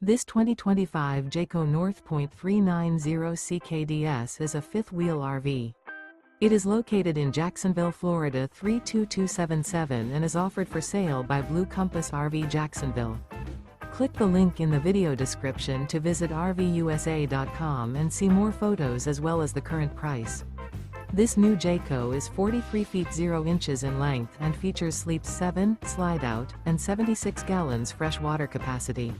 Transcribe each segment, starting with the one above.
This 2025 Jayco North Point 390 CKDS is a fifth-wheel RV. It is located in Jacksonville, Florida 32277 and is offered for sale by Blue Compass RV Jacksonville. Click the link in the video description to visit RVUSA.com and see more photos as well as the current price. This new Jayco is 43 feet 0 inches in length and features sleeps 7, slide-out, and 76 gallons fresh water capacity.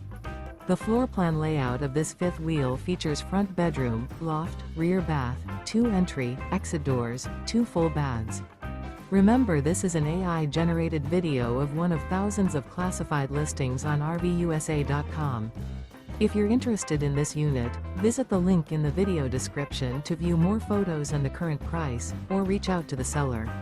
The floor plan layout of this fifth wheel features front bedroom, loft, rear bath, 2 entry, exit doors, 2 full baths. Remember, this is an AI-generated video of one of thousands of classified listings on RVUSA.com. If you're interested in this unit, visit the link in the video description to view more photos and the current price, or reach out to the seller.